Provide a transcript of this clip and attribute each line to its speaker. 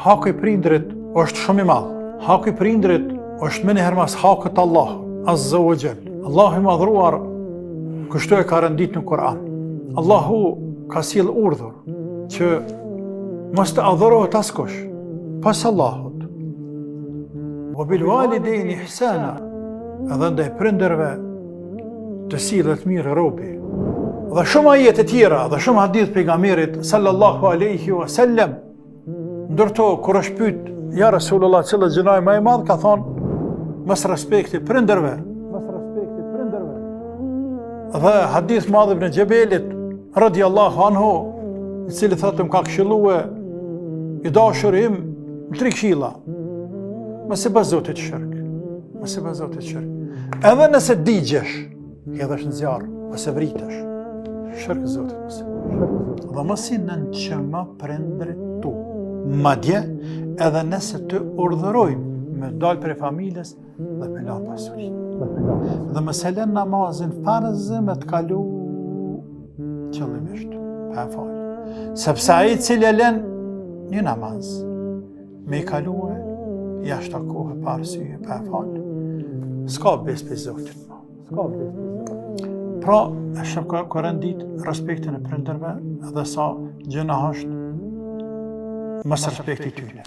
Speaker 1: haku I prindrit është shumë I madh. Haku I prindrit është më njëherë mas hakut Allah, Azza wa Jall. Allahu I madhruar kështu e ka rëndit në Kur'an. Allahu ka sjell urdhër që mos të adhurohet askush pas Allahut. Wa bil walidayni ihsana, edhe ndaj prindërve të sillet mirë robi. Dhe shumë ajete tjera dhe shumë hadith pejgamberit sallallahu alaihi wasallam. Ndërto kur është pyet ja Rasulullah cila gjëna më e madh, ka thonë mos respekti prindërve. Dhe hadith madh ibn Jabelit radiallahu anhu, I cili thotë më ka këshillue I dashuri im në 3 këshilla. Mos e bëj Zotit shirk. Mos e bëj Zotit shirk. Edhe nëse digjesh, hedhesh në zjarr, ose vritesh. Shirk Zotit mos. Dhe mos I nënçmë prindrit tu. Madje edhe nëse të urdhërojnë me dalë prej familjes dhe me la pasuri. Dhe mëse lën namazin farz me të kalu qëllimisht, pa falë. Sepse ai I cili lën një namaz me I kalue jashtë kohë pa arsye, pa falë, s'ka besë për Zotin. Pra, e shëka kërëndit respektin e prindërve edhe sa gjëna është mos respekti tyne.